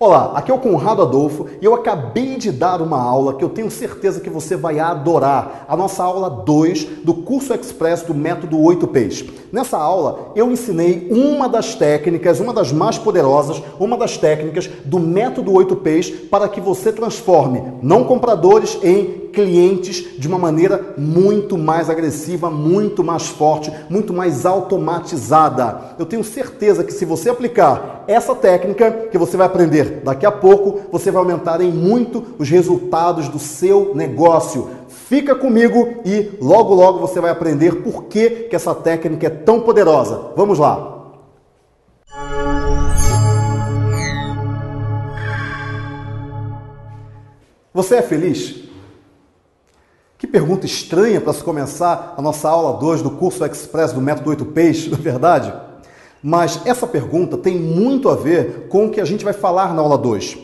Olá, aqui é o Conrado Adolfo e eu acabei de dar uma aula que eu tenho certeza que você vai adorar. A nossa aula 2 do curso Express do Método 8Ps. Nessa aula eu ensinei uma das técnicas, uma das mais poderosas, uma das técnicas do Método 8Ps para que você transforme não compradores em clientes de uma maneira muito mais agressiva, muito mais forte, muito mais automatizada. Eu tenho certeza que se você aplicar essa técnica que você vai aprender daqui a pouco, você vai aumentar em muito os resultados do seu negócio. Fica comigo e logo logo você vai aprender por que essa técnica é tão poderosa. Vamos lá! Você é feliz? Que pergunta estranha para se começar a nossa aula 2 do curso Express do Método 8Ps, não é verdade? Mas essa pergunta tem muito a ver com o que a gente vai falar na aula 2.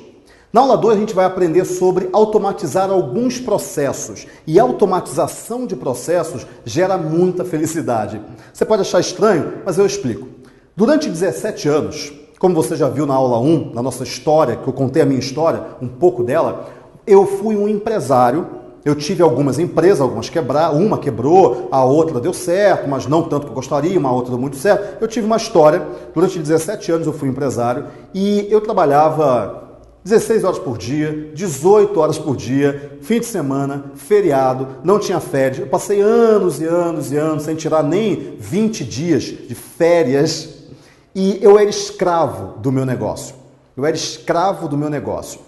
Na aula 2 a gente vai aprender sobre automatizar alguns processos. E automatização de processos gera muita felicidade. Você pode achar estranho, mas eu explico. Durante 17 anos, como você já viu na aula 1, na nossa história, que eu contei a minha história, um pouco dela, eu fui um empresário. Eu tive algumas empresas, algumas quebraram, uma quebrou, a outra deu certo, mas não tanto que eu gostaria, uma outra deu muito certo. Eu tive uma história, durante 17 anos eu fui empresário e eu trabalhava 16 horas por dia, 18 horas por dia, fim de semana, feriado, não tinha férias. Eu passei anos e anos e anos sem tirar nem 20 dias de férias e eu era escravo do meu negócio. Eu era escravo do meu negócio.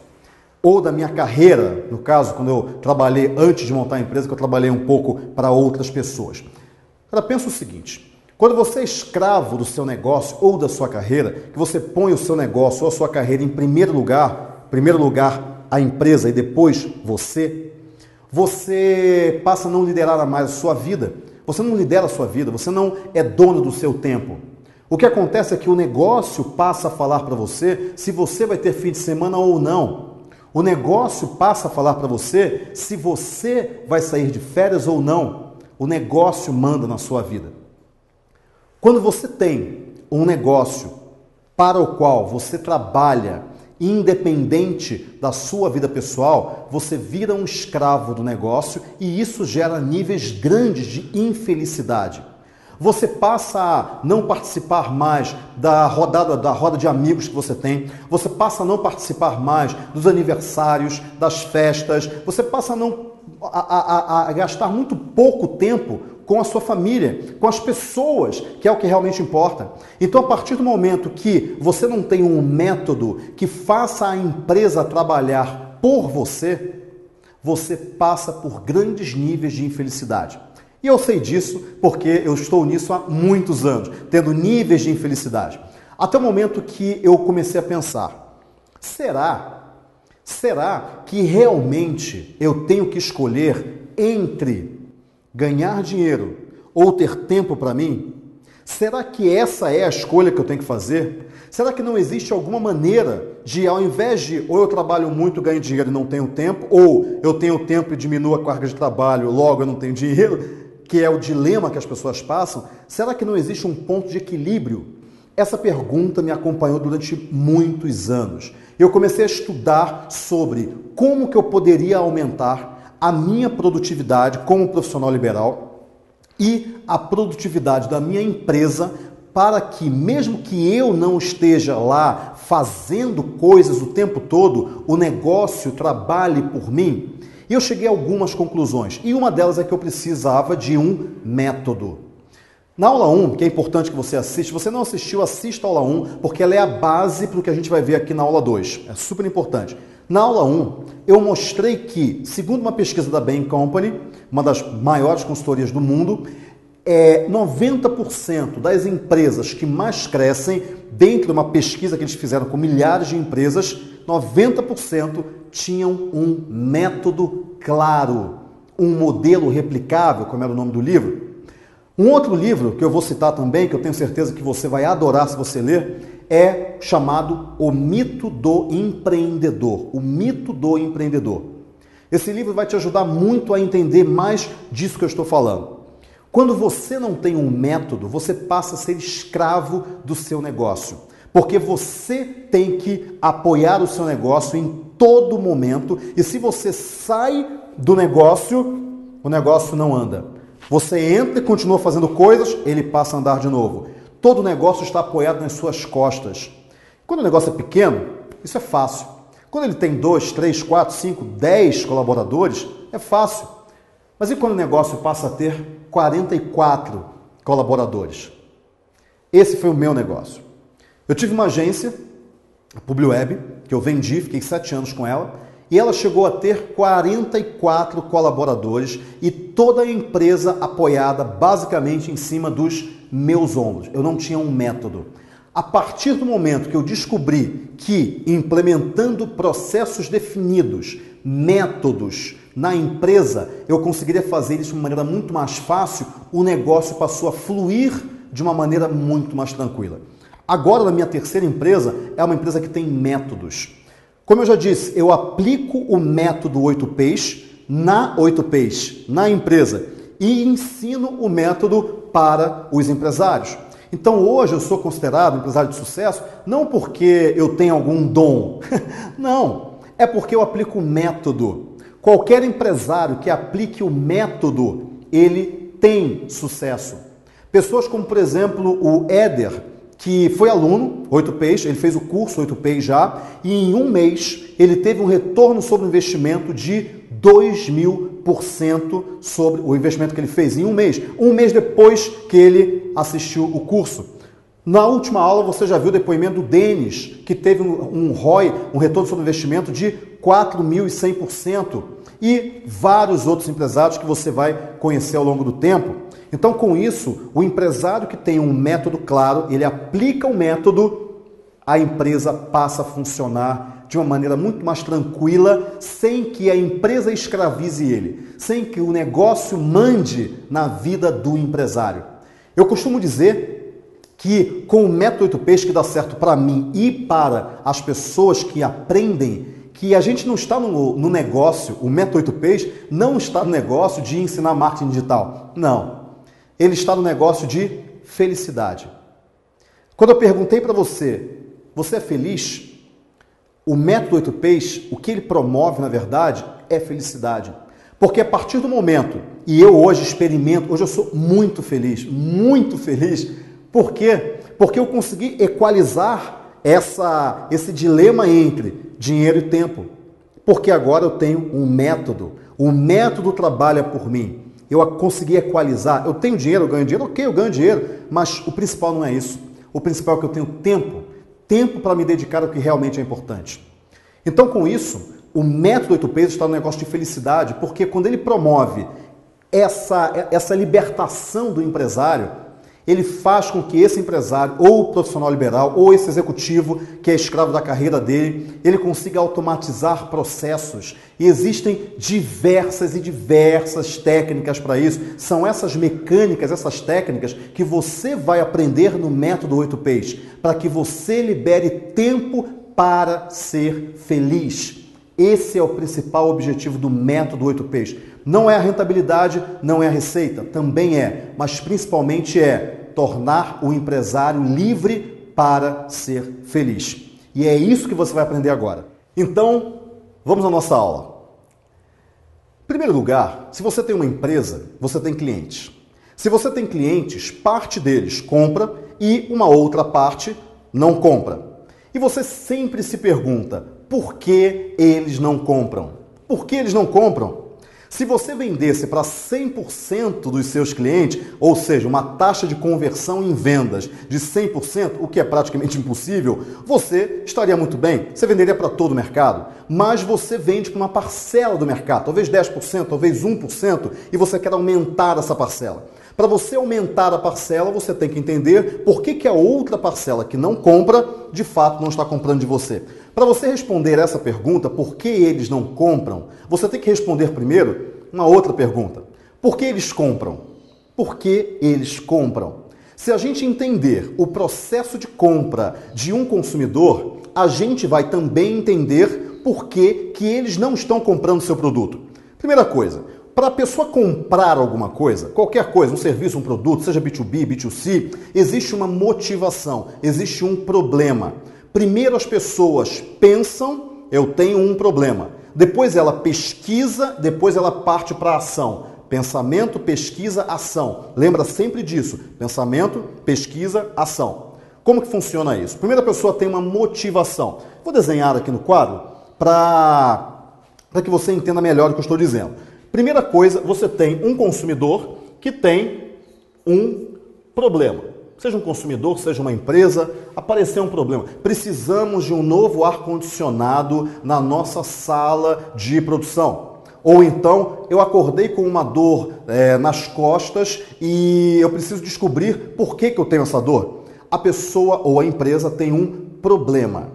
Ou da minha carreira, no caso, quando eu trabalhei antes de montar a empresa, que eu trabalhei um pouco para outras pessoas. Agora, pensa o seguinte, quando você é escravo do seu negócio ou da sua carreira, que você põe o seu negócio ou a sua carreira em primeiro lugar a empresa e depois você passa a não liderar mais a sua vida. Você não lidera a sua vida, você não é dono do seu tempo. O que acontece é que o negócio passa a falar para você se você vai ter fim de semana ou não. O negócio passa a falar para você se você vai sair de férias ou não. O negócio manda na sua vida. Quando você tem um negócio para o qual você trabalha, independente da sua vida pessoal, você vira um escravo do negócio e isso gera níveis grandes de infelicidade. Você passa a não participar mais da roda de amigos que você tem. Você passa a não participar mais dos aniversários, das festas. Você passa a gastar muito pouco tempo com a sua família, com as pessoas, que é o que realmente importa. Então, a partir do momento que você não tem um método que faça a empresa trabalhar por você, você passa por grandes níveis de infelicidade. E eu sei disso porque eu estou nisso há muitos anos, tendo níveis de infelicidade. Até o momento que eu comecei a pensar, será que realmente eu tenho que escolher entre ganhar dinheiro ou ter tempo para mim? Será que essa é a escolha que eu tenho que fazer? Será que não existe alguma maneira de, ao invés de ou eu trabalho muito, ganho dinheiro e não tenho tempo, ou eu tenho tempo e diminuo a carga de trabalho, logo eu não tenho dinheiro, que é o dilema que as pessoas passam, será que não existe um ponto de equilíbrio? Essa pergunta me acompanhou durante muitos anos. Eu comecei a estudar sobre como que eu poderia aumentar a minha produtividade como profissional liberal e a produtividade da minha empresa para que, mesmo que eu não esteja lá fazendo coisas o tempo todo, o negócio trabalhe por mim. E eu cheguei a algumas conclusões, e uma delas é que eu precisava de um método. Na aula 1, que é importante que você assista, se você não assistiu, assista a aula 1, porque ela é a base para o que a gente vai ver aqui na aula 2. É super importante. Na aula 1, eu mostrei que, segundo uma pesquisa da Bain Company, uma das maiores consultorias do mundo, 90% das empresas que mais crescem, dentro de uma pesquisa que eles fizeram com milhares de empresas, 90% tinham um método claro, um modelo replicável, como era o nome do livro. Um outro livro que eu vou citar também, que eu tenho certeza que você vai adorar se você ler, é chamado O Mito do Empreendedor. O Mito do Empreendedor. Esse livro vai te ajudar muito a entender mais disso que eu estou falando. Quando você não tem um método, você passa a ser escravo do seu negócio. Porque você tem que apoiar o seu negócio em todo momento, e se você sai do negócio, o negócio não anda. Você entra e continua fazendo coisas, ele passa a andar de novo. Todo negócio está apoiado nas suas costas. Quando o negócio é pequeno, isso é fácil. Quando ele tem 2, 3, 4, 5, 10 colaboradores, é fácil. Mas e quando o negócio passa a ter 44 colaboradores? Esse foi o meu negócio. Eu tive uma agência, a Publiweb, que eu vendi, fiquei 7 anos com ela, e ela chegou a ter 44 colaboradores e toda a empresa apoiada basicamente em cima dos meus ombros. Eu não tinha um método. A partir do momento que eu descobri que implementando processos definidos, métodos na empresa, eu conseguiria fazer isso de uma maneira muito mais fácil, o negócio passou a fluir de uma maneira muito mais tranquila. Agora, na minha terceira empresa, é uma empresa que tem métodos. Como eu já disse, eu aplico o método 8Ps na 8Ps, na empresa, e ensino o método para os empresários. Então, hoje eu sou considerado empresário de sucesso não porque eu tenho algum dom, não, é porque eu aplico o método. Qualquer empresário que aplique o método, ele tem sucesso. Pessoas como, por exemplo, o Éder, que foi aluno, 8Ps, ele fez o curso 8Ps já, e em um mês ele teve um retorno sobre o investimento de 2.000% sobre o investimento que ele fez em um mês depois que ele assistiu o curso. Na última aula você já viu o depoimento do Denis, que teve um ROI, um retorno sobre o investimento de 4.100%, e vários outros empresários que você vai conhecer ao longo do tempo. Então, com isso, o empresário que tem um método claro, ele aplica o método, a empresa passa a funcionar de uma maneira muito mais tranquila, sem que a empresa escravize ele, sem que o negócio mande na vida do empresário. Eu costumo dizer que com o método 8Ps que dá certo para mim e para as pessoas que aprendem, que a gente não está no negócio, o método 8Ps não está no negócio de ensinar marketing digital, não. Ele está no negócio de felicidade. Quando eu perguntei para você, você é feliz? O método 8Ps, o que ele promove, na verdade, é felicidade. Porque a partir do momento, e eu hoje experimento, hoje eu sou muito feliz. Por quê? Porque eu consegui equalizar esse dilema entre dinheiro e tempo. Porque agora eu tenho um método. O método trabalha por mim. Eu consegui equalizar. Eu tenho dinheiro, eu ganho dinheiro. Ok, eu ganho dinheiro. Mas o principal não é isso. O principal é que eu tenho tempo. Tempo para me dedicar ao que realmente é importante. Então, com isso, o método 8Ps está no negócio de felicidade, porque quando ele promove essa libertação do empresário, ele faz com que esse empresário, ou o profissional liberal, ou esse executivo que é escravo da carreira dele, ele consiga automatizar processos. E existem diversas técnicas para isso. São essas mecânicas, essas técnicas que você vai aprender no método 8Ps, para que você libere tempo para ser feliz. Esse é o principal objetivo do método 8Ps. Não é a rentabilidade, não é a receita, também é, mas principalmente é tornar o empresário livre para ser feliz. E é isso que você vai aprender agora. Então, vamos à nossa aula. Em primeiro lugar, se você tem uma empresa, você tem clientes. Se você tem clientes, parte deles compra e uma outra parte não compra. E você sempre se pergunta, por que eles não compram? Por que eles não compram? Se você vendesse para 100% dos seus clientes, ou seja, uma taxa de conversão em vendas de 100%, o que é praticamente impossível, você estaria muito bem. Você venderia para todo o mercado, mas você vende para uma parcela do mercado, talvez 10%, talvez 1%, e você quer aumentar essa parcela. Para você aumentar a parcela, você tem que entender por que a outra parcela que não compra, de fato não está comprando de você. Para você responder essa pergunta, por que eles não compram, você tem que responder primeiro uma outra pergunta. Por que eles compram? Por que eles compram? Se a gente entender o processo de compra de um consumidor, a gente vai também entender por que eles não estão comprando seu produto. Primeira coisa, para a pessoa comprar alguma coisa, qualquer coisa, um serviço, um produto, seja B2B, B2C, existe uma motivação, existe um problema. Primeiro as pessoas pensam, eu tenho um problema. Depois ela pesquisa, depois ela parte para a ação. Pensamento, pesquisa, ação. Lembra sempre disso. Pensamento, pesquisa, ação. Como que funciona isso? Primeiro a pessoa tem uma motivação. Vou desenhar aqui no quadro para que você entenda melhor o que eu estou dizendo. Primeira coisa, você tem um consumidor que tem um problema. Seja um consumidor, seja uma empresa, apareceu um problema. Precisamos de um novo ar-condicionado na nossa sala de produção. Ou então, eu acordei com uma dor nas costas e eu preciso descobrir por que eu tenho essa dor. A pessoa ou a empresa tem um problema.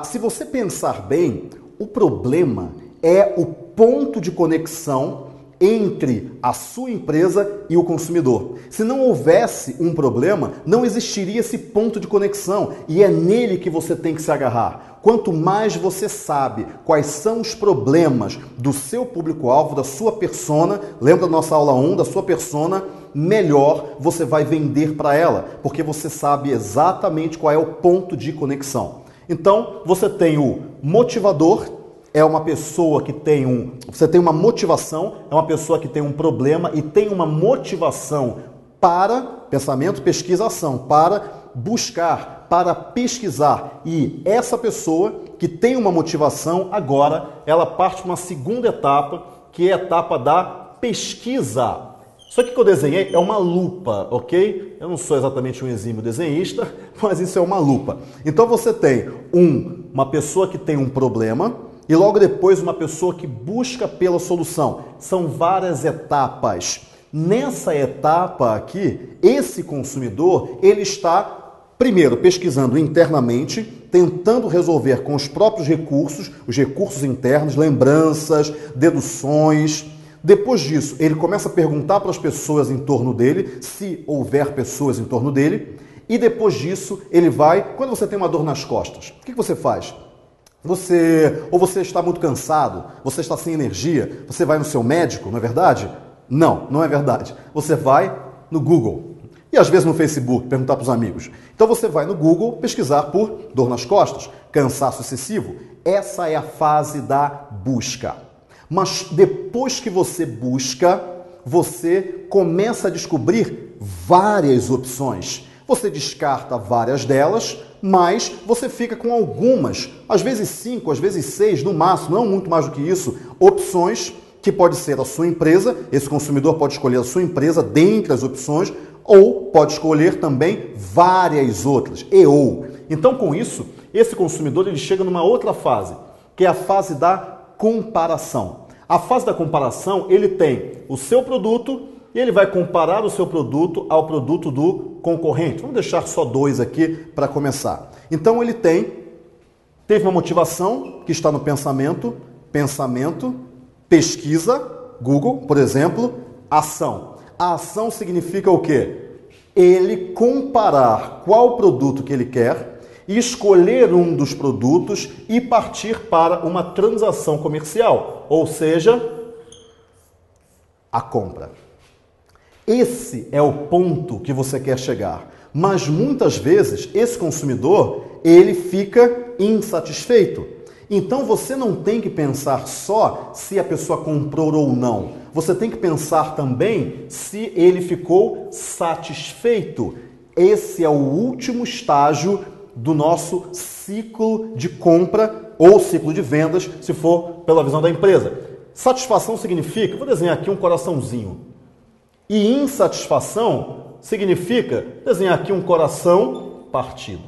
Se você pensar bem, o problema é o ponto de conexão entre a sua empresa e o consumidor. Se não houvesse um problema, não existiria esse ponto de conexão e é nele que você tem que se agarrar. Quanto mais você sabe quais são os problemas do seu público-alvo, da sua persona, lembra da nossa aula 1, da sua persona, melhor você vai vender para ela, porque você sabe exatamente qual é o ponto de conexão. Então, você tem o motivador, é uma pessoa que tem você tem uma motivação, é uma pessoa que tem um problema e tem uma motivação para pensamento, pesquisa, ação, para buscar, para pesquisar. E essa pessoa que tem uma motivação, agora ela parte para uma segunda etapa, que é a etapa da pesquisa. Isso aqui que eu desenhei é uma lupa, ok? Eu não sou exatamente um exímio desenhista, mas isso é uma lupa. Então você tem uma pessoa que tem um problema, e logo depois uma pessoa que busca pela solução. São várias etapas. Nessa etapa aqui, esse consumidor, ele está, primeiro, pesquisando internamente, tentando resolver com os próprios recursos, os recursos internos, lembranças, deduções. Depois disso, ele começa a perguntar para as pessoas em torno dele, se houver pessoas em torno dele. E depois disso, ele vai... Quando você tem uma dor nas costas, o que você faz? Você está muito cansado, você está sem energia, você vai no seu médico, não é verdade? Não, não é verdade. Você vai no Google e às vezes no Facebook, perguntar para os amigos. Então você vai no Google pesquisar por dor nas costas, cansaço excessivo. Essa é a fase da busca. Mas depois que você busca, você começa a descobrir várias opções. Você descarta várias delas, mas você fica com algumas, às vezes 5, às vezes 6, no máximo, não muito mais do que isso, opções que pode ser a sua empresa, esse consumidor pode escolher a sua empresa dentre as opções, ou pode escolher também várias outras, Então, com isso, esse consumidor ele chega numa outra fase, que é a fase da comparação. A fase da comparação, ele tem o seu produto e ele vai comparar o seu produto ao produto do concorrente. Vamos deixar só 2 aqui para começar. Então ele teve uma motivação que está no pensamento, pesquisa, Google, por exemplo, ação. A ação significa o quê? Ele comparar qual produto que ele quer e escolher um dos produtos e partir para uma transação comercial, ou seja, a compra. Esse é o ponto que você quer chegar. Mas muitas vezes esse consumidor, ele fica insatisfeito. Então você não tem que pensar só se a pessoa comprou ou não. Você tem que pensar também se ele ficou satisfeito. Esse é o último estágio do nosso ciclo de compra ou ciclo de vendas, se for pela visão da empresa. Satisfação significa, vou desenhar aqui um coraçãozinho. E insatisfação significa desenhar aqui um coração partido.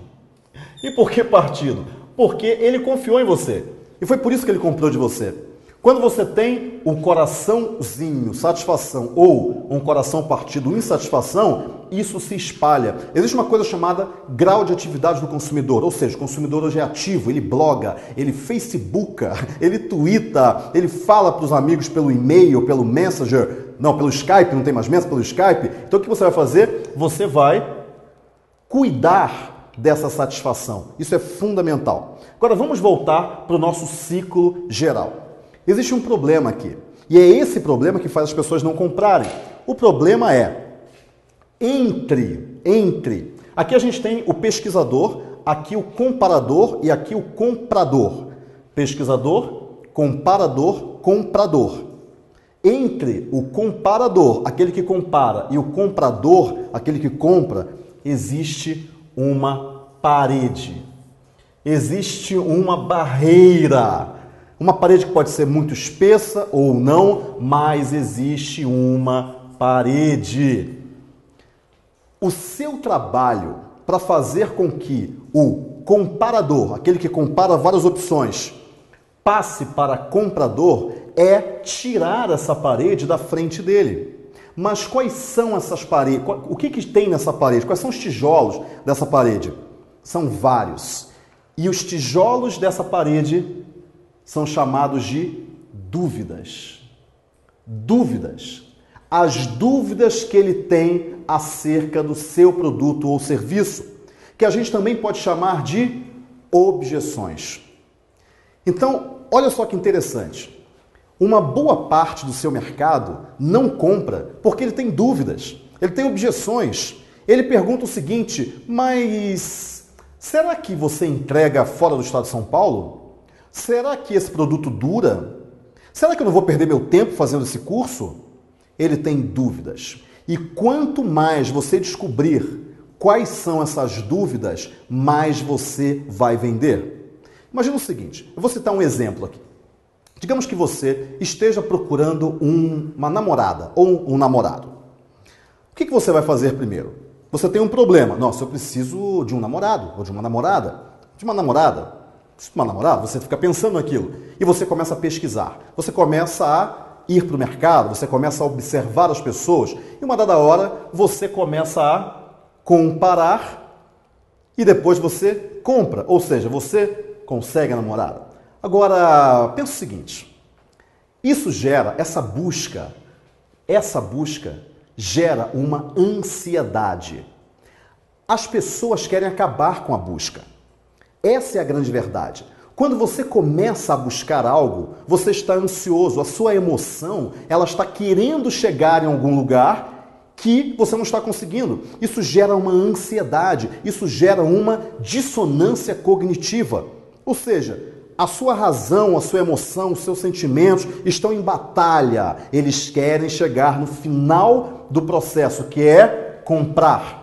E por que partido? Porque ele confiou em você. E foi por isso que ele comprou de você. Quando você tem um coraçãozinho, satisfação, ou um coração partido, insatisfação, isso se espalha. Existe uma coisa chamada grau de atividade do consumidor, ou seja, o consumidor hoje é ativo, ele bloga, ele facebooka, ele twitta, ele fala para os amigos pelo e-mail, pelo Messenger, não, pelo Skype, não tem mais Messenger, pelo Skype. Então o que você vai fazer? Você vai cuidar dessa satisfação. Isso é fundamental. Agora vamos voltar para o nosso ciclo geral. Existe um problema aqui, E é esse problema que faz as pessoas não comprarem. O problema é entre. Aqui a gente tem o pesquisador, aqui o comparador e aqui o comprador. Pesquisador, comparador, comprador. Entre o comparador, aquele que compara, e o comprador, aquele que compra, existe uma parede. Existe uma barreira. Uma parede que pode ser muito espessa ou não, mas existe uma parede. O seu trabalho para fazer com que o comparador, aquele que compara várias opções, passe para comprador é tirar essa parede da frente dele. Mas quais são essas paredes? O que tem nessa parede? Quais são os tijolos dessa parede? São vários. E os tijolos dessa parede são chamados de dúvidas. Dúvidas. As dúvidas que ele tem acerca do seu produto ou serviço, que a gente também pode chamar de objeções. Então, olha só que interessante. Uma boa parte do seu mercado não compra porque ele tem dúvidas, ele tem objeções. Ele pergunta o seguinte: mas será que você entrega fora do estado de São Paulo? Será que esse produto dura? Será que eu não vou perder meu tempo fazendo esse curso? Ele tem dúvidas. E quanto mais você descobrir quais são essas dúvidas, mais você vai vender. Imagina o seguinte, eu vou citar um exemplo aqui. Digamos que você esteja procurando uma namorada ou um namorado. O que você vai fazer primeiro? Você tem um problema. Nossa, eu preciso de um namorado ou de uma namorada. De uma namorada. Uma namorada, você fica pensando naquilo e você começa a pesquisar, você começa a ir para o mercado, você começa a observar as pessoas e uma dada hora você começa a comparar e depois você compra, ou seja, você consegue a namorada. Agora, pensa o seguinte, isso gera, essa busca gera uma ansiedade. As pessoas querem acabar com a busca. Essa é a grande verdade. Quando você começa a buscar algo, você está ansioso, a sua emoção, ela está querendo chegar em algum lugar que você não está conseguindo. Isso gera uma ansiedade, isso gera uma dissonância cognitiva. Ou seja, a sua razão, a sua emoção, os seus sentimentos estão em batalha. Eles querem chegar no final do processo, que é comprar.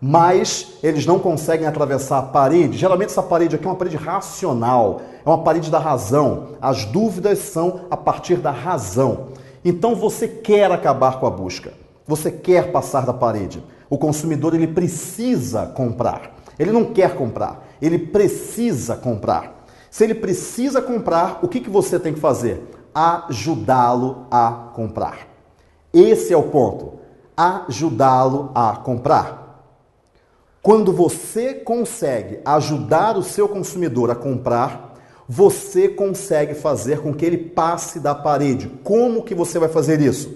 Mas eles não conseguem atravessar a parede. Geralmente essa parede aqui é uma parede racional, é uma parede da razão. As dúvidas são a partir da razão. Então você quer acabar com a busca, você quer passar da parede. O consumidor, ele precisa comprar. Ele não quer comprar, ele precisa comprar. Se ele precisa comprar, o que você tem que fazer? Ajudá-lo a comprar. Esse é o ponto. Ajudá-lo a comprar. Quando você consegue ajudar o seu consumidor a comprar, você consegue fazer com que ele passe da parede. Como que você vai fazer isso?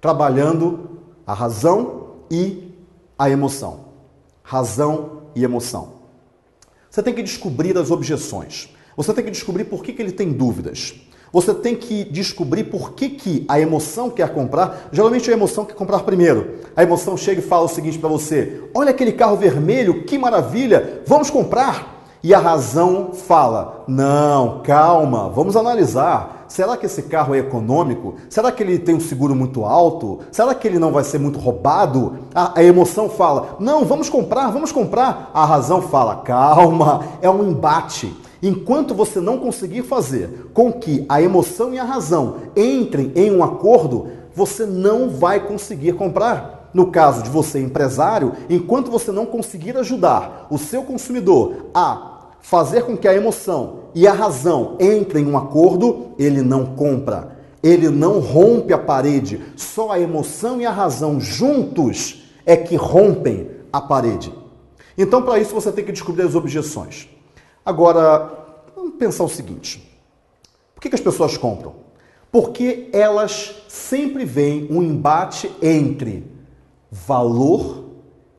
Trabalhando a razão e a emoção. Razão e emoção. Você tem que descobrir as objeções. Você tem que descobrir por que ele tem dúvidas. Você tem que descobrir por que a emoção quer comprar. Geralmente a emoção quer comprar primeiro. A emoção chega e fala o seguinte para você: olha aquele carro vermelho, que maravilha, vamos comprar. E a razão fala: não, calma, vamos analisar. Será que esse carro é econômico? Será que ele tem um seguro muito alto? Será que ele não vai ser muito roubado? A emoção fala: não, vamos comprar, vamos comprar. A razão fala: calma, é um embate. Enquanto você não conseguir fazer com que a emoção e a razão entrem em um acordo, você não vai conseguir comprar. No caso de você, empresário, enquanto você não conseguir ajudar o seu consumidor a fazer com que a emoção e a razão entrem em um acordo, ele não compra. Ele não rompe a parede. Só a emoção e a razão juntos é que rompem a parede. Então, para isso, você tem que descobrir as objeções. Agora, vamos pensar o seguinte. Por que as pessoas compram? Porque elas sempre veem um embate entre valor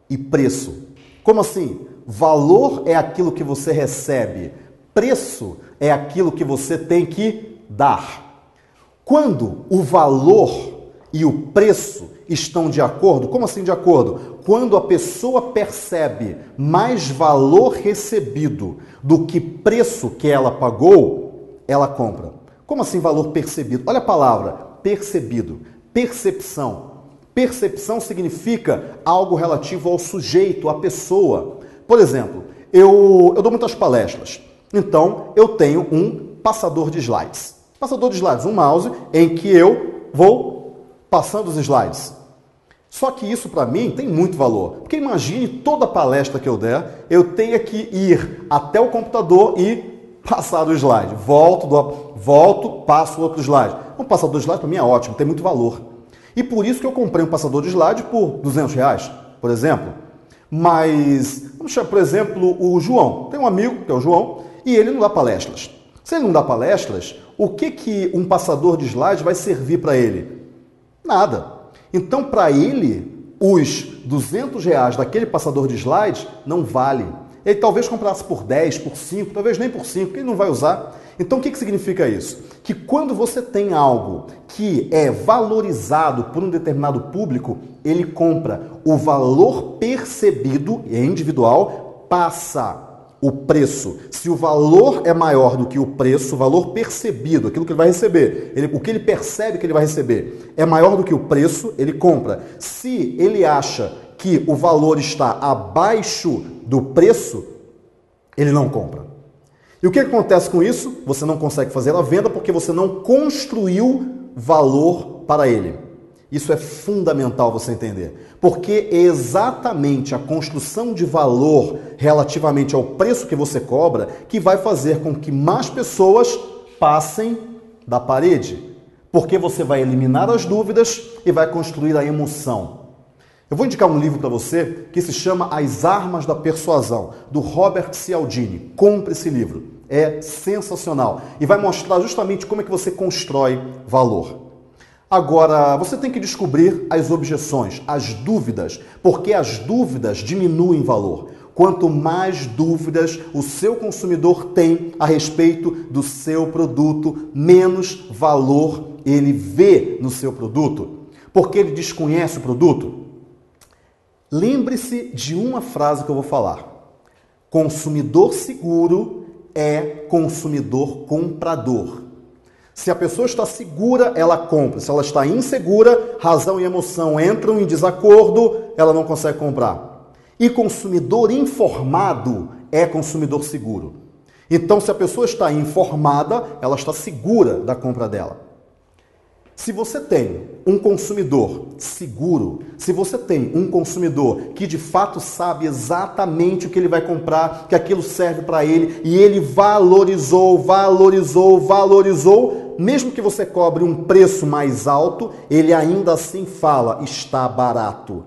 e preço. Como assim? Valor é aquilo que você recebe. Preço é aquilo que você tem que dar. Quando o valor e o preço estão de acordo, como assim de acordo? Quando a pessoa percebe mais valor recebido do que preço que ela pagou, ela compra. Como assim valor percebido? Olha a palavra, percebido, percepção. Percepção significa algo relativo ao sujeito, à pessoa. Por exemplo, eu dou muitas palestras, então eu tenho um passador de slides. Passador de slides, um mouse em que eu vou passando os slides. Só que isso para mim tem muito valor, porque imagine toda palestra que eu der, eu tenha que ir até o computador e passar o slide. Volto, passo o outro slide. Um passador de slide para mim é ótimo, tem muito valor. E por isso que eu comprei um passador de slide por R$200, por exemplo. Mas, vamos chamar, por exemplo, o João. Tem um amigo, que é o João, e ele não dá palestras. Se ele não dá palestras, o que um passador de slide vai servir para ele? Nada. Então, para ele, os R$200 daquele passador de slides não vale. Ele talvez comprasse por 10, por 5, talvez nem por 5, que ele não vai usar. Então, o que significa isso? Que quando você tem algo que é valorizado por um determinado público, ele compra. O valor percebido, é individual, passa o preço. Se o valor é maior do que o preço, o valor percebido, aquilo que ele vai receber, o que ele percebe que ele vai receber, é maior do que o preço, ele compra. Se ele acha que o valor está abaixo do preço, ele não compra. E o que acontece com isso? Você não consegue fazer a venda porque você não construiu valor para ele. Isso é fundamental você entender, porque é exatamente a construção de valor relativamente ao preço que você cobra que vai fazer com que mais pessoas passem da parede, porque você vai eliminar as dúvidas e vai construir a emoção. Eu vou indicar um livro para você que se chama As Armas da Persuasão, do Robert Cialdini. Compre esse livro, é sensacional e vai mostrar justamente como é que você constrói valor. Agora, você tem que descobrir as objeções, as dúvidas, porque as dúvidas diminuem valor. Quanto mais dúvidas o seu consumidor tem a respeito do seu produto, menos valor ele vê no seu produto, porque ele desconhece o produto. Lembre-se de uma frase que eu vou falar. Consumidor seguro é consumidor comprador. Se a pessoa está segura, ela compra. Se ela está insegura, razão e emoção entram em desacordo, ela não consegue comprar. E consumidor informado é consumidor seguro. Então, se a pessoa está informada, ela está segura da compra dela. Se você tem um consumidor seguro, se você tem um consumidor que de fato sabe exatamente o que ele vai comprar, que aquilo serve para ele e ele valorizou, mesmo que você cobre um preço mais alto, ele ainda assim fala, está barato.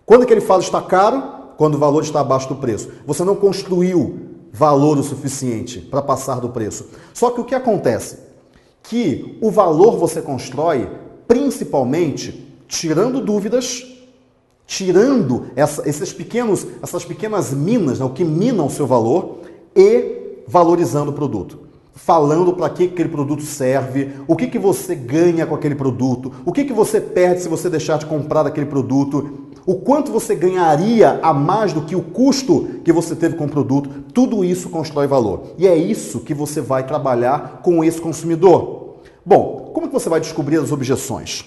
Quando que ele fala está caro? Quando o valor está abaixo do preço. Você não construiu valor o suficiente para passar do preço. Só que o que acontece? Que o valor você constrói principalmente tirando dúvidas, tirando essas pequenas minas, né, o que mina o seu valor, e valorizando o produto. Falando para que aquele produto serve, o que você ganha com aquele produto, o que você perde se você deixar de comprar aquele produto, o quanto você ganharia a mais do que o custo que você teve com o produto, tudo isso constrói valor. E é isso que você vai trabalhar com esse consumidor. Bom, como que você vai descobrir as objeções?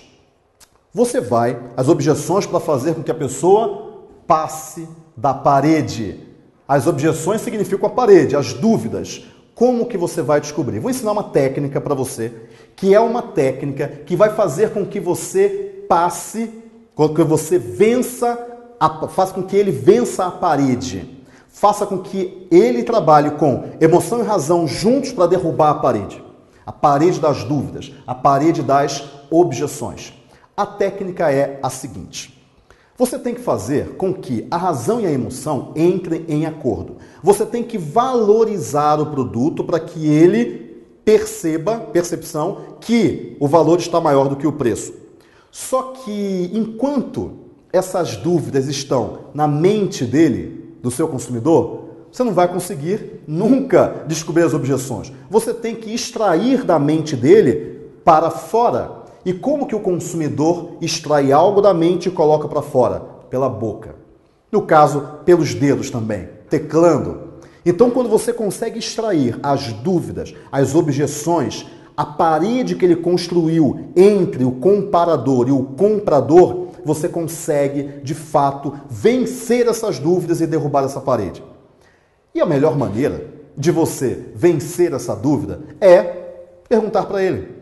As objeções para fazer com que a pessoa passe da parede. As objeções significam a parede, as dúvidas. Como que você vai descobrir? Vou ensinar uma técnica para você, que é uma técnica que vai fazer com que você passe, com que você faça com que ele vença a parede. Faça com que ele trabalhe com emoção e razão juntos para derrubar a parede das dúvidas, a parede das objeções. A técnica é a seguinte: você tem que fazer com que a razão e a emoção entrem em acordo. Você tem que valorizar o produto para que ele percepção, que o valor está maior do que o preço. Só que enquanto essas dúvidas estão na mente dele, do seu consumidor, você não vai conseguir nunca descobrir as objeções. Você tem que extrair da mente dele para fora. E como que o consumidor extrai algo da mente e coloca para fora? Pela boca. No caso, pelos dedos também, teclando. Então, quando você consegue extrair as dúvidas, as objeções, a parede que ele construiu entre o comparador e o comprador, você consegue, de fato, vencer essas dúvidas e derrubar essa parede. E a melhor maneira de você vencer essa dúvida é perguntar para ele.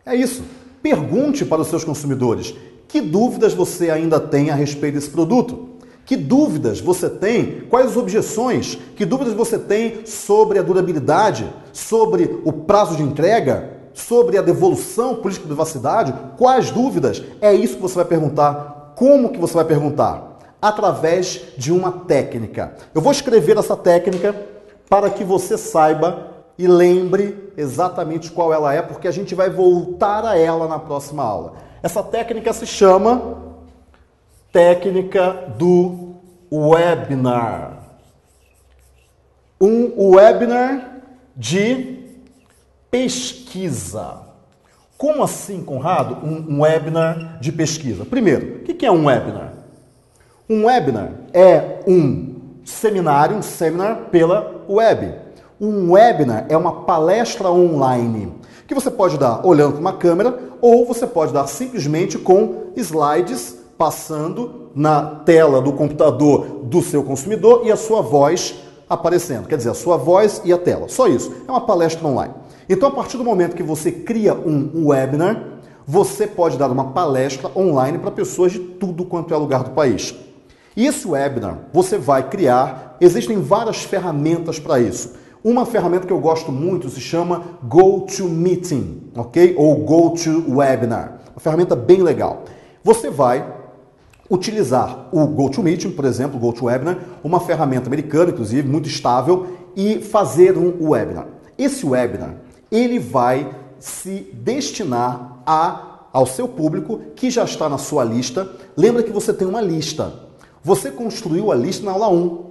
É isso. Pergunte para os seus consumidores que dúvidas você ainda tem a respeito desse produto. Que dúvidas você tem? Quais objeções? Que dúvidas você tem sobre a durabilidade? Sobre o prazo de entrega? Sobre a devolução, política de privacidade? Quais dúvidas? É isso que você vai perguntar. Como que você vai perguntar? Através de uma técnica. Eu vou escrever essa técnica para que você saiba e lembre exatamente qual ela é, porque a gente vai voltar a ela na próxima aula. Essa técnica se chama técnica do webinar. Um webinar de pesquisa. Como assim, Conrado? Um webinar de pesquisa. Primeiro, o que é um webinar? Um webinar é um seminário, um seminar pela web. Um webinar é uma palestra online que você pode dar olhando para uma câmera ou você pode dar simplesmente com slides passando na tela do computador do seu consumidor e a sua voz aparecendo. Quer dizer, a sua voz e a tela. Só isso. É uma palestra online. Então, a partir do momento que você cria um webinar, você pode dar uma palestra online para pessoas de tudo quanto é lugar do país. E esse webinar você vai criar, existem várias ferramentas para isso. Uma ferramenta que eu gosto muito se chama GoToMeeting, ok? Ou GoToWebinar. Uma ferramenta bem legal. Você vai utilizar o GoToMeeting, por exemplo, o GoToWebinar, uma ferramenta americana, inclusive, muito estável, e fazer um webinar. Esse webinar, ele vai se destinar ao seu público que já está na sua lista. Lembra que você tem uma lista. Você construiu a lista na aula 1.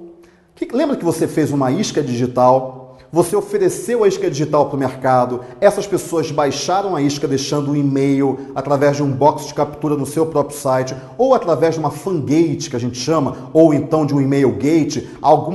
Lembra que você fez uma isca digital? Você ofereceu a isca digital para o mercado, essas pessoas baixaram a isca deixando um e-mail através de um box de captura no seu próprio site, ou através de uma fangate, que a gente chama, ou então de um e-mail gate, algo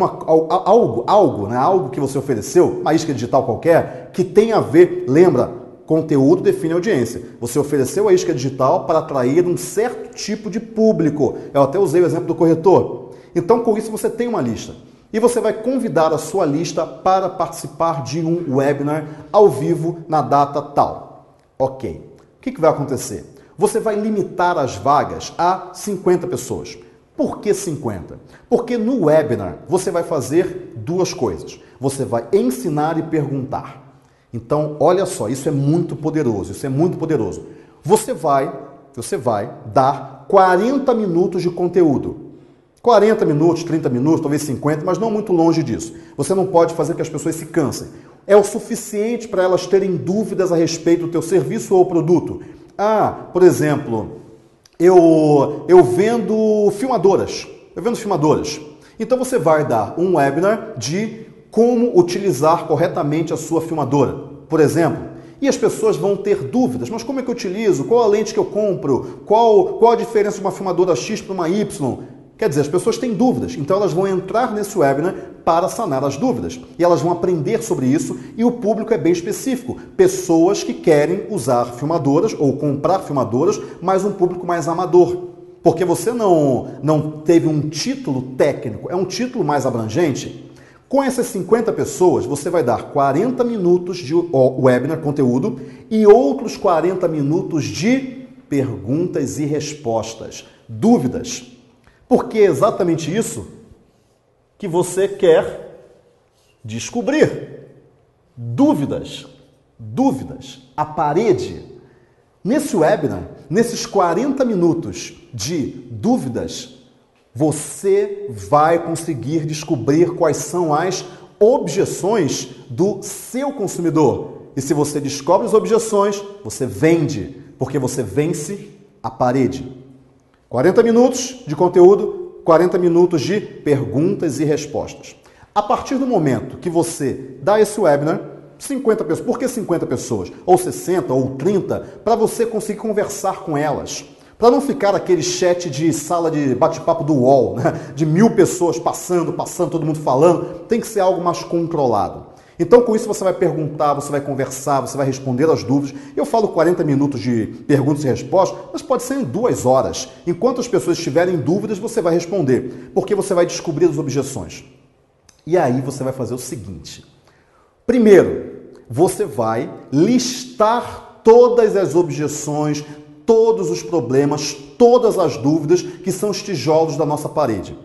que você ofereceu, uma isca digital qualquer, que tem a ver, lembra, conteúdo define audiência. Você ofereceu a isca digital para atrair um certo tipo de público. Eu até usei o exemplo do corretor. Então, com isso, você tem uma lista. E você vai convidar a sua lista para participar de um webinar ao vivo na data tal. Ok. O que vai acontecer? Você vai limitar as vagas a 50 pessoas. Por que 50? Porque no webinar você vai fazer duas coisas. Você vai ensinar e perguntar. Então, olha só, isso é muito poderoso, Você vai dar 40 minutos de conteúdo. 40 minutos, 30 minutos, talvez 50, mas não muito longe disso. Você não pode fazer que as pessoas se cansem. É o suficiente para elas terem dúvidas a respeito do teu serviço ou produto. Por exemplo, eu vendo filmadoras. Então você vai dar um webinar de como utilizar corretamente a sua filmadora, por exemplo. E as pessoas vão ter dúvidas. Mas como é que eu utilizo? Qual a lente que eu compro? Qual a diferença de uma filmadora X para uma Y? Quer dizer, as pessoas têm dúvidas, então elas vão entrar nesse webinar para sanar as dúvidas. E elas vão aprender sobre isso e o público é bem específico. Pessoas que querem usar filmadoras ou comprar filmadoras, mas um público mais amador. Porque você não teve um título técnico, é um título mais abrangente. Com essas 50 pessoas, você vai dar 40 minutos de webinar, conteúdo, e outros 40 minutos de perguntas e respostas, dúvidas. Porque é exatamente isso que você quer descobrir. Dúvidas. A parede. Nesse webinar, nesses 40 minutos de dúvidas, você vai conseguir descobrir quais são as objeções do seu consumidor. E se você descobre as objeções, você vende, porque você vence a parede. 40 minutos de conteúdo, 40 minutos de perguntas e respostas. A partir do momento que você dá esse webinar, 50 pessoas. Por que 50 pessoas? Ou 60, ou 30, para você conseguir conversar com elas. Para não ficar aquele chat de sala de bate-papo do UOL, né? De 1000 pessoas passando, todo mundo falando. Tem que ser algo mais controlado. Então, com isso, você vai perguntar, você vai conversar, você vai responder as dúvidas. Eu falo 40 minutos de perguntas e respostas, mas pode ser em 2 horas. Enquanto as pessoas estiverem em dúvidas, você vai responder, porque você vai descobrir as objeções. E aí você vai fazer o seguinte. Primeiro, você vai listar todas as objeções, todos os problemas, todas as dúvidas que são os tijolos da nossa parede.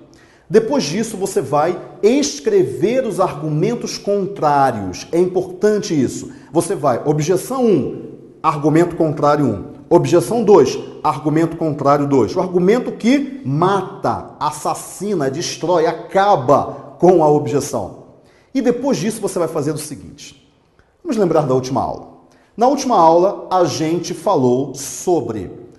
Depois disso, você vai escrever os argumentos contrários. É importante isso. Você vai, objeção 1, argumento contrário 1. Objeção 2, argumento contrário 2. O argumento que mata, assassina, destrói, acaba com a objeção. E depois disso, você vai fazer o seguinte. Vamos lembrar da última aula. Na última aula, a gente falou sobre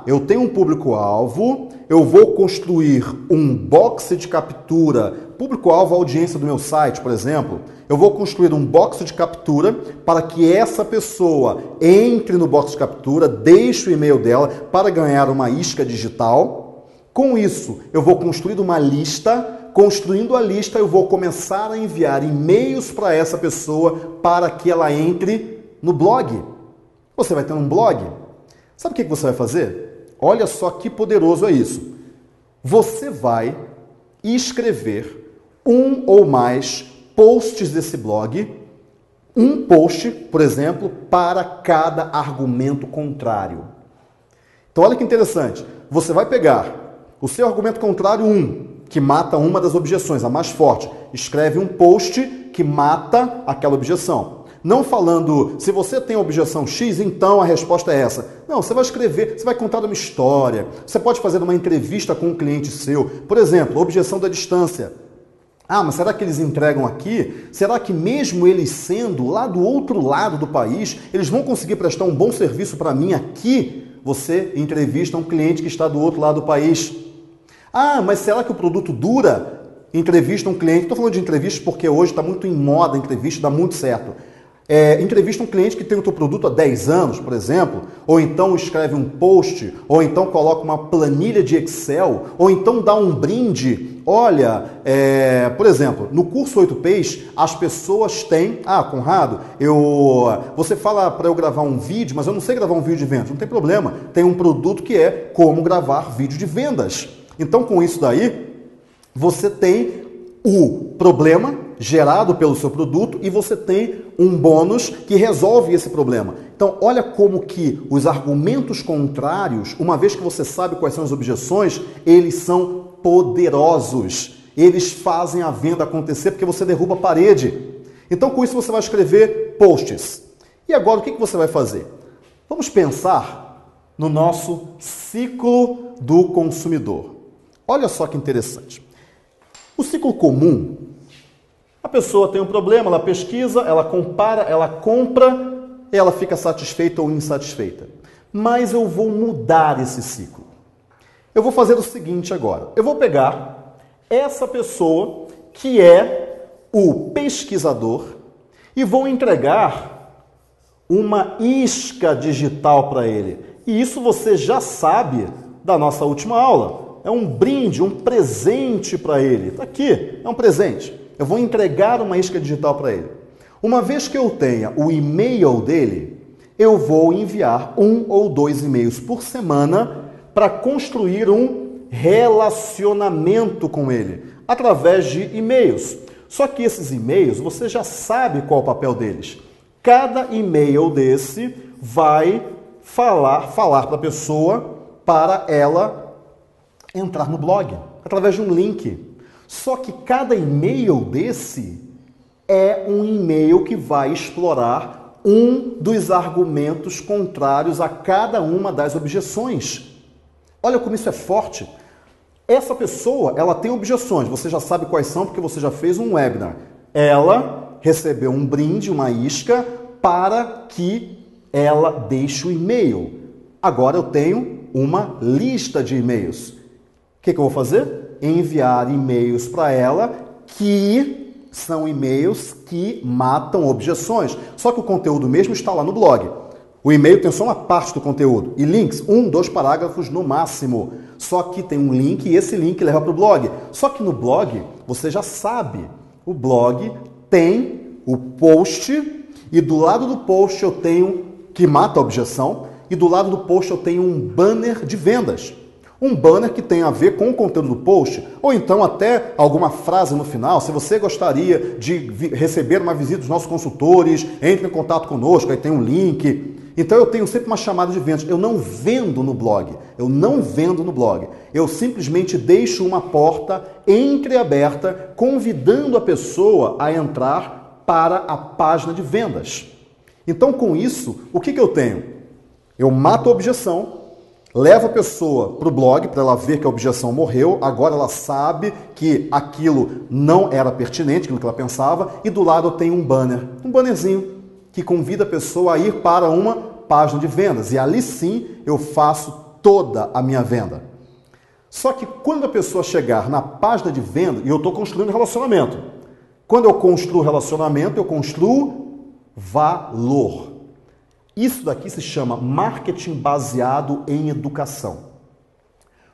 eu tenho um público-alvo, eu vou construir um box de captura, público-alvo, audiência do meu site, por exemplo, eu vou construir um box de captura para que essa pessoa entre no box de captura, deixe o e-mail dela para ganhar uma isca digital. Com isso, eu vou construir uma lista. Construindo a lista, eu vou começar a enviar e-mails para essa pessoa para que ela entre no blog. Você vai ter um blog. Sabe o que você vai fazer? Olha só que poderoso é isso. Você vai escrever um ou mais posts desse blog, um post, por exemplo, para cada argumento contrário. Então olha que interessante. Você vai pegar o seu argumento contrário 1, que mata uma das objeções, a mais forte. Escreve um post que mata aquela objeção. Não falando, se você tem a objeção X, então a resposta é essa. Não, você vai escrever, você vai contar uma história. Você pode fazer uma entrevista com um cliente seu. Por exemplo, objeção da distância. Mas será que eles entregam aqui? Será que mesmo eles sendo lá do outro lado do país, eles vão conseguir prestar um bom serviço para mim aqui? Você entrevista um cliente que está do outro lado do país. Mas será que o produto dura? Entrevista um cliente. Estou falando de entrevistas porque hoje está muito em moda a entrevista, dá muito certo. Entrevista um cliente que tem o teu produto há 10 anos, por exemplo, ou então escreve um post, ou então coloca uma planilha de Excel, ou então dá um brinde. Olha, por exemplo, no curso 8Ps, as pessoas têm... Conrado, você fala para eu gravar um vídeo, mas eu não sei gravar um vídeo de vendas. Não tem problema. Tem um produto que é como gravar vídeo de vendas. Então, com isso daí, você tem o problema gerado pelo seu produto e você tem um bônus que resolve esse problema. Então, olha como que os argumentos contrários, uma vez que você sabe quais são as objeções, eles são poderosos. Eles fazem a venda acontecer porque você derruba a parede. Então, com isso, você vai escrever posts. E agora, o que você vai fazer? Vamos pensar no nosso ciclo do consumidor. Olha só que interessante. O ciclo comum, a pessoa tem um problema, ela pesquisa, ela compara, ela compra, ela fica satisfeita ou insatisfeita. Mas eu vou mudar esse ciclo. Eu vou fazer o seguinte agora. Eu vou pegar essa pessoa que é o pesquisador e vou entregar uma isca digital para ele. E isso você já sabe da nossa última aula. É um brinde, um presente para ele. Está aqui, é um presente. Eu vou entregar uma isca digital para ele. Uma vez que eu tenha o e-mail dele, eu vou enviar 1 ou 2 e-mails por semana para construir um relacionamento com ele, através de e-mails. Só que esses e-mails, você já sabe qual é o papel deles. Cada e-mail desse vai falar para a pessoa, para ela entrar no blog, através de um link. Só que cada e-mail desse é um e-mail que vai explorar um dos argumentos contrários a cada uma das objeções. Olha como isso é forte. Essa pessoa, ela tem objeções, você já sabe quais são porque você já fez um webinar. Ela recebeu um brinde, uma isca, para que ela deixe o e-mail. Agora eu tenho uma lista de e-mails. O que eu vou fazer? Enviar e-mails para ela que são e-mails que matam objeções. Só que o conteúdo mesmo está lá no blog. O e-mail tem só uma parte do conteúdo. E links, 1, 2 parágrafos no máximo. Só que tem um link e esse link leva para o blog. Só que no blog, você já sabe, o blog tem o post e do lado do post eu tenho, que mata a objeção, e do lado do post eu tenho um banner de vendas. Um banner que tem a ver com o conteúdo do post, ou então até alguma frase no final. Se você gostaria de receber uma visita dos nossos consultores, entre em contato conosco, aí tem um link. Então eu tenho sempre uma chamada de vendas. Eu não vendo no blog. Eu não vendo no blog. Eu simplesmente deixo uma porta entreaberta, convidando a pessoa a entrar para a página de vendas. Então com isso, o que eu tenho? Eu mato a objeção, levo a pessoa para o blog para ela ver que a objeção morreu, agora ela sabe que aquilo não era pertinente, aquilo que ela pensava, e do lado eu tenho um bannerzinho, que convida a pessoa a ir para uma página de vendas. E ali sim eu faço toda a minha venda. Só que quando a pessoa chegar na página de venda, e eu estou construindo relacionamento. Quando eu construo relacionamento, eu construo valor. Isso daqui se chama marketing baseado em educação.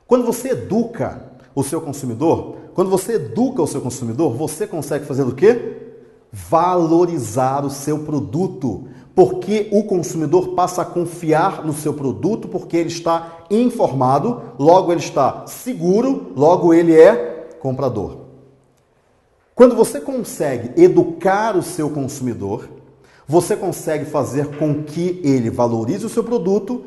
Quando você educa o seu consumidor, você consegue fazer o quê? Valorizar o seu produto, porque o consumidor passa a confiar no seu produto, porque ele está informado, logo ele está seguro, logo ele é comprador. Quando você consegue educar o seu consumidor, você consegue fazer com que ele valorize o seu produto,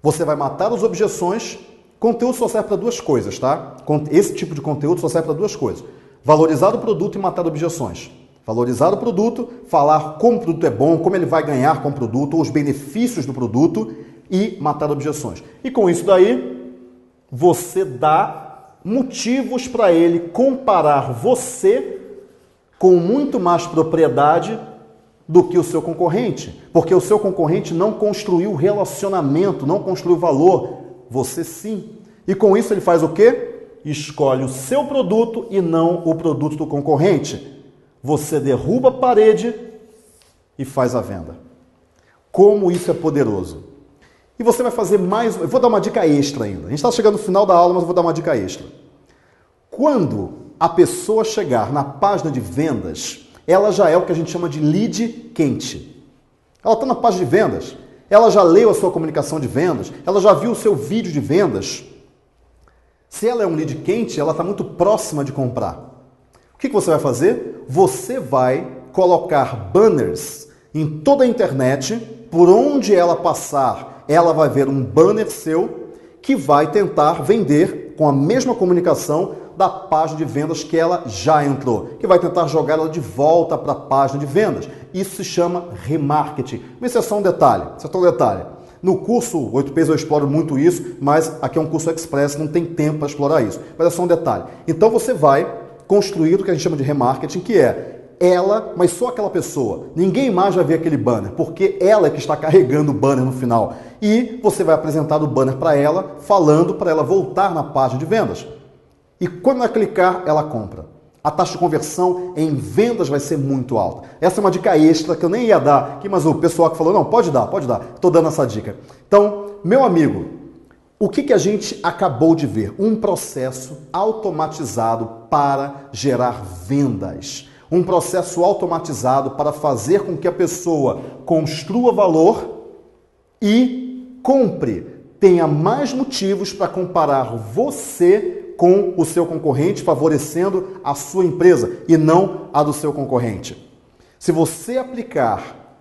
você vai matar as objeções. Conteúdo só serve para duas coisas, tá? Esse tipo de conteúdo só serve para duas coisas: valorizar o produto e matar objeções. Valorizar o produto, falar como o produto é bom, como ele vai ganhar com o produto, os benefícios do produto e matar objeções. E com isso daí, você dá motivos para ele comparar você com muito mais propriedade do que o seu concorrente. Porque o seu concorrente não construiu relacionamento, não construiu valor. Você sim. E com isso ele faz o quê? Escolhe o seu produto e não o produto do concorrente. Você derruba a parede e faz a venda. Como isso é poderoso. E você vai fazer mais... Eu vou dar uma dica extra ainda. A gente está chegando no final da aula, mas eu vou dar uma dica extra. Quando a pessoa chegar na página de vendas, ela já é o que a gente chama de lead quente. Ela está na página de vendas, ela já leu a sua comunicação de vendas, ela já viu o seu vídeo de vendas. Se ela é um lead quente, ela está muito próxima de comprar. O que você vai fazer? Você vai colocar banners em toda a internet, por onde ela passar, ela vai ver um banner seu que vai tentar vender com a mesma comunicação da página de vendas que ela já entrou, que vai tentar jogar ela de volta para a página de vendas. Isso se chama remarketing. Mas isso é só um detalhe, No curso 8Ps eu exploro muito isso, mas aqui é um curso express, não tem tempo para explorar isso. Mas é só um detalhe. Então você vai construir o que a gente chama de remarketing, que é ela, mas só aquela pessoa. Ninguém mais vai ver aquele banner, porque ela é que está carregando o banner no final. E você vai apresentar o banner para ela, falando para ela voltar na página de vendas. E quando ela clicar, ela compra. A taxa de conversão em vendas vai ser muito alta. Essa é uma dica extra que eu nem ia dar aqui, mas o pessoal que falou, não, pode dar. Estou dando essa dica. Então, meu amigo, o que a gente acabou de ver? Um processo automatizado para gerar vendas. Um processo automatizado para fazer com que a pessoa construa valor e compre. Tenha mais motivos para comparar você com o seu concorrente, favorecendo a sua empresa e não a do seu concorrente. Se você aplicar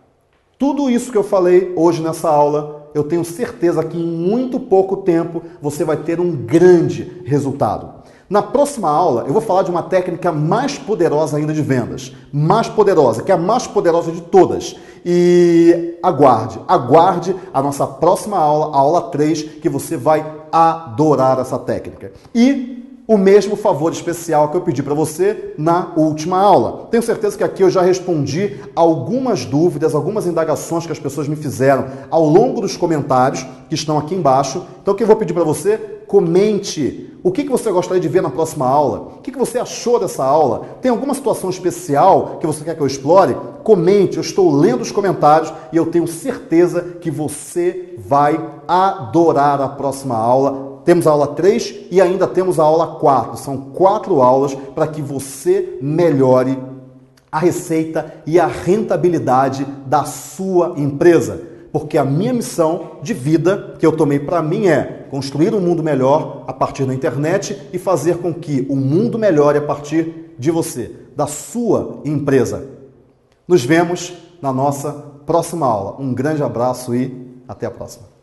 tudo isso que eu falei hoje nessa aula, eu tenho certeza que em muito pouco tempo você vai ter um grande resultado. Na próxima aula, eu vou falar de uma técnica mais poderosa ainda de vendas. Mais poderosa, que é a mais poderosa de todas. E aguarde a nossa próxima aula, a aula 3, que você vai adorar essa técnica. E o mesmo favor especial que eu pedi para você na última aula. Tenho certeza que aqui eu já respondi algumas dúvidas, algumas indagações que as pessoas me fizeram ao longo dos comentários que estão aqui embaixo. Então o que eu vou pedir para você? Comente o que você gostaria de ver na próxima aula. O que você achou dessa aula? Tem alguma situação especial que você quer que eu explore? Comente, eu estou lendo os comentários e eu tenho certeza que você vai adorar a próxima aula. Temos a aula 3 e ainda temos a aula 4. São 4 aulas para que você melhore a receita e a rentabilidade da sua empresa. Porque a minha missão de vida que eu tomei para mim é construir um mundo melhor a partir da internet e fazer com que o mundo melhore a partir de você, da sua empresa. Nos vemos na nossa próxima aula. Um grande abraço e até a próxima.